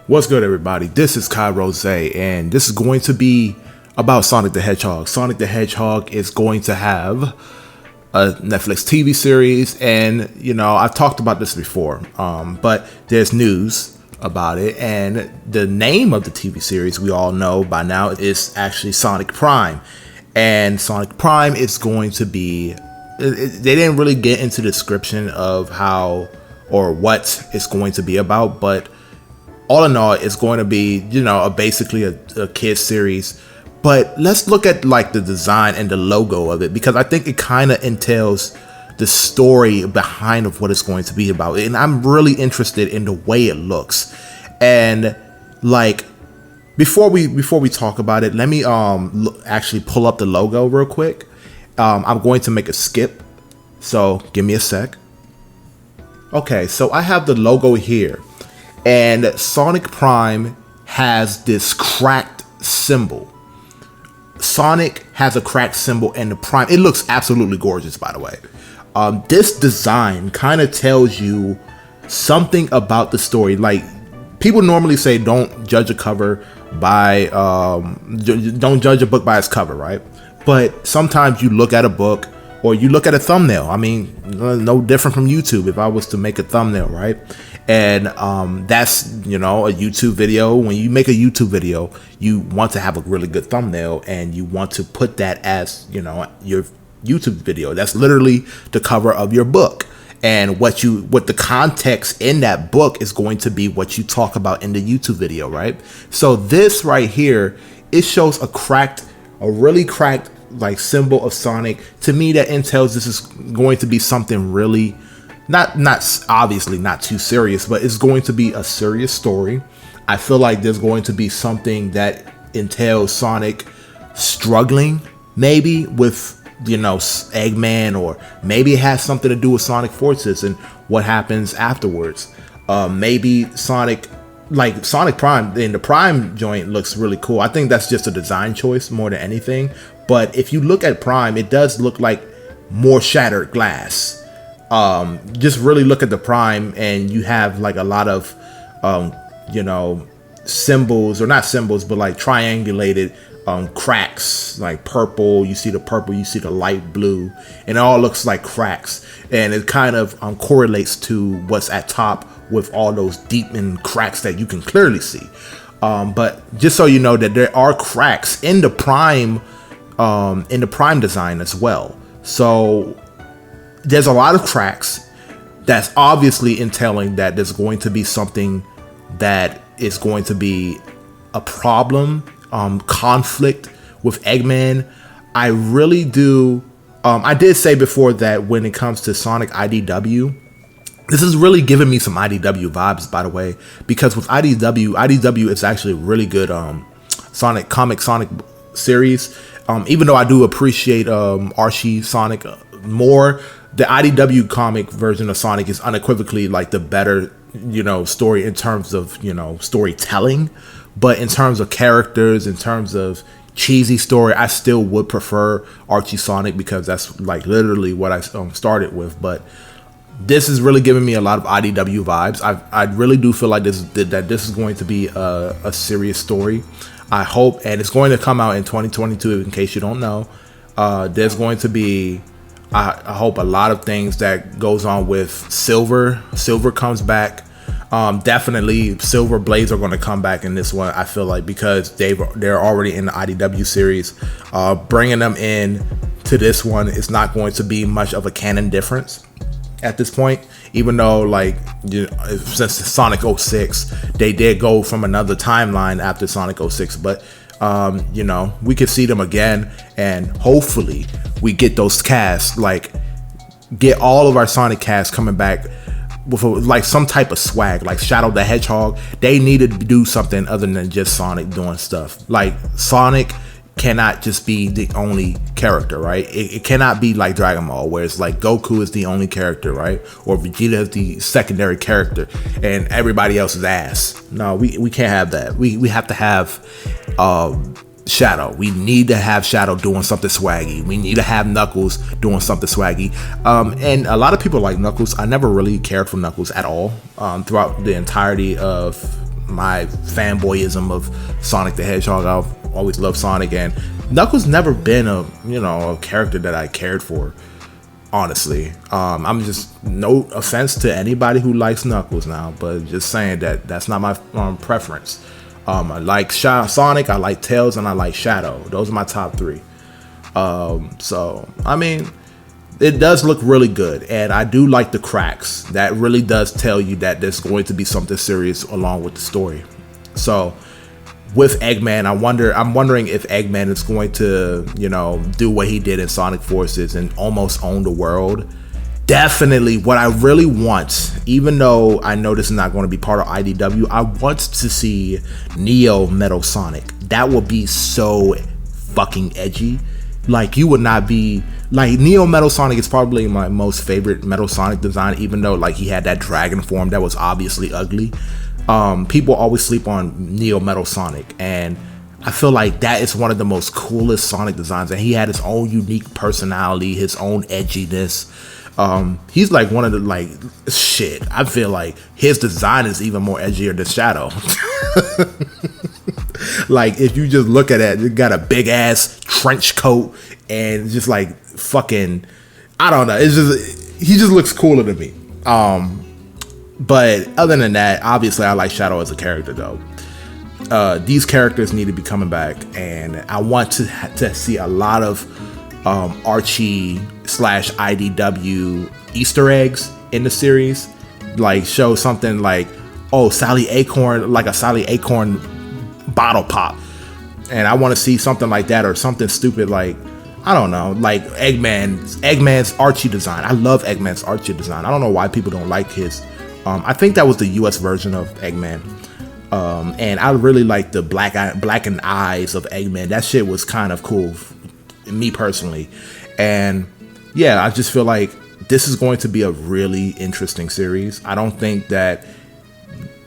What's good, everybody? This is Kai Rose, and this is going to be about Sonic the Hedgehog. Sonic the Hedgehog is going to have a Netflix TV series, and I've talked about this before, but there's news about it, and the name of the TV series we all know by now is actually Sonic Prime, and Sonic Prime is going to be. They didn't really get into the description of how or what it's going to be about, but all in all, it's going to be, basically a kid's series. But let's look at like the design and the logo of it, because I think it kind of entails the story behind of what it's going to be about. And I'm really interested in the way it looks. And like before we talk about it, let me actually pull up the logo real quick. I'm going to make a skip, so give me a sec. Okay, so I have the logo here. And Sonic Prime has this cracked symbol. Sonic has a cracked symbol and the Prime. It looks absolutely gorgeous, by the way. This design kind of tells you something about the story. Like, people normally say don't judge a cover by, don't judge a book by its cover, right? But sometimes you look at a book or you look at a thumbnail. I mean, no different from YouTube if I was to make a thumbnail, right? And that's, a YouTube video. When you make a YouTube video, you want to have a really good thumbnail and you want to put that as, your YouTube video. That's literally the cover of your book. And what the context in that book is going to be what you talk about in the YouTube video, right? So this right here, it shows a really cracked like symbol of Sonic. To me, that entails this is going to be something really not obviously not too serious, but it's going to be a serious story. I feel like there's going to be something that entails Sonic struggling maybe with Eggman, or maybe it has something to do with Sonic Forces and what happens afterwards. Maybe Sonic Prime in the Prime joint looks really cool. I think that's just a design choice more than anything. But if you look at Prime, it does look like more shattered glass. Just really look at the Prime and you have like a lot of, symbols, or not symbols, but like triangulated cracks, like purple. You see the purple, you see the light blue, and it all looks like cracks. And it kind of correlates to what's at top with all those deepened cracks that you can clearly see. But just so you know that there are cracks in the Prime design as well. So there's a lot of cracks. That's obviously entailing that there's going to be something that is going to be a problem, conflict with Eggman. I really do. I did say before that when it comes to Sonic IDW, this is really giving me some IDW vibes, by the way, because with IDW is actually a really good Sonic series. Even though I do appreciate Archie Sonic more, the IDW comic version of Sonic is unequivocally like the better, story in terms of, storytelling. But in terms of characters, in terms of cheesy story, I still would prefer Archie Sonic, because that's like literally what I started with. But this is really giving me a lot of IDW vibes. I really do feel like this is going to be a serious story. I hope, and it's going to come out in 2022, in case you don't know. There's going to be, I hope, a lot of things that goes on with Silver. Silver comes back. Definitely Silver Blades are going to come back in this one, I feel like, because they're already in the IDW series. Bringing them in to this one is not going to be much of a canon difference at this point, even though since Sonic 06 they did go from another timeline after Sonic 06, but we could see them again, and hopefully we get those casts, get all of our Sonic casts coming back with some type of swag, like Shadow the Hedgehog. They needed to do something other than just Sonic doing stuff. Like, Sonic cannot just be the only character, right? It cannot be like Dragon Ball, where it's like Goku is the only character, right? Or Vegeta is the secondary character and everybody else is ass. No, we can't have that. We have to have Shadow. We need to have Shadow doing something swaggy. We need to have Knuckles doing something swaggy. And a lot of people like Knuckles. I never really cared for Knuckles at all throughout the entirety of my fanboyism of Sonic the Hedgehog. I've always loved Sonic, and Knuckles never been a character that I cared for, honestly. I'm just, no offense to anybody who likes Knuckles now, but just saying that that's not my preference. I like Sonic, I like Tails, and I like Shadow. Those are my top three. So I mean, it does look really good, and I do like the cracks. That really does tell you that there's going to be something serious along with the story. So with Eggman, I'm wondering if Eggman is going to, do what he did in Sonic Forces and almost own the world. Definitely what I really want, even though I know this is not going to be part of IDW, I want to see Neo Metal Sonic. That would be so fucking edgy. Like, you would not be like, Neo Metal Sonic is probably my most favorite Metal Sonic design, even though like he had that dragon form that was obviously ugly. People always sleep on Neo Metal Sonic, and I feel like that is one of the most coolest Sonic designs, and he had his own unique personality, his own edginess. He's like one of the, shit, I feel like his design is even more edgier than Shadow. Like, if you just look at it, it got a big ass trench coat and just like fucking, I don't know, it's just, he just looks cooler to me. But other than that, obviously I like Shadow as a character though. These characters need to be coming back, and I want to see a lot of Archie / IDW Easter eggs in the series. Like, show something like, oh, Sally Acorn, like a Sally Acorn bottle pop, and I want to see something like that, or something stupid like, I don't know, like Eggman's Archie design. I love Eggman's Archie design. I don't know why people don't like his. I think that was the US version of Eggman. And I really like the blackened eyes of Eggman. That shit was kind of cool, me personally. And yeah, I just feel like this is going to be a really interesting series. I don't think that,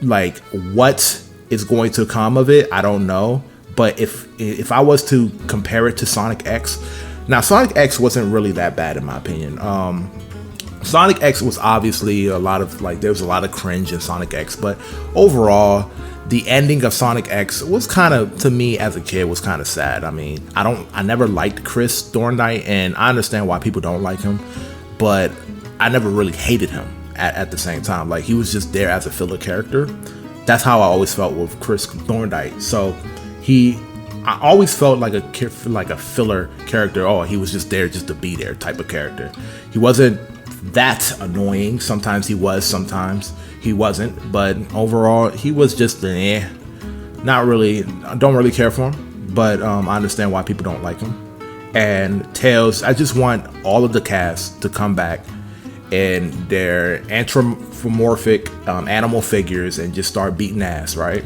like, what is going to come of it, I don't know. But if I was to compare it to Sonic X, now Sonic X wasn't really that bad in my opinion. Sonic X was obviously there was a lot of cringe in Sonic X, but overall, the ending of Sonic X was kind of, to me as a kid, was kind of sad. I mean, I never liked Chris Thorndyke, and I understand why people don't like him, but I never really hated him at the same time. Like, he was just there as a filler character. That's how I always felt with Chris Thorndyke. So I always felt like a filler character. Oh, he was just there just to be there type of character. He wasn't that annoying. Sometimes he was, sometimes he wasn't, but overall he was just not really. I don't really care for him, but I understand why people don't like him. And Tails, I just want all of the cast to come back in their anthropomorphic animal figures and just start beating ass, right?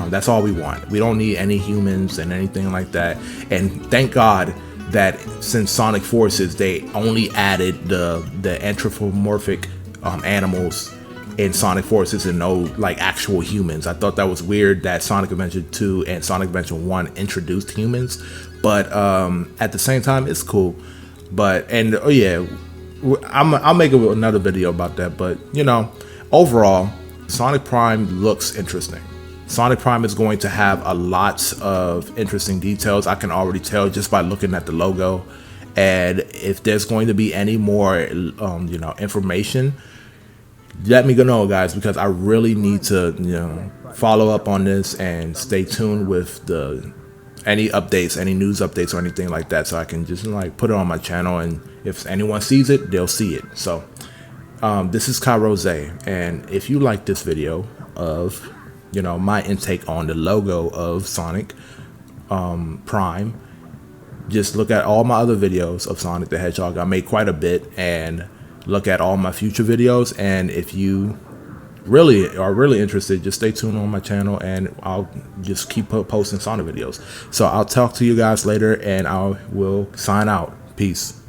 That's all we want. We don't need any humans and anything like that. And thank God that since Sonic Forces, they only added the anthropomorphic animals in Sonic Forces and no like actual humans. I thought that was weird that Sonic Adventure 2 and Sonic Adventure 1 introduced humans, but at the same time, it's cool. But I'll make another video about that. But overall, Sonic Prime looks interesting. Sonic Prime is going to have a lot of interesting details. I can already tell just by looking at the logo. And if there's going to be any more, information, let me know, guys, because I really need to, follow up on this and stay tuned with any updates, any news updates or anything like that, so I can just put it on my channel, and if anyone sees it, they'll see it. So this is Kai Rose, and if you like this video of my intake on the logo of Sonic Prime, just look at all my other videos of Sonic the Hedgehog. I made quite a bit, and look at all my future videos. And if you really are interested, just stay tuned on my channel, and I'll just keep posting Sonic videos. So I'll talk to you guys later, and I will sign out. Peace.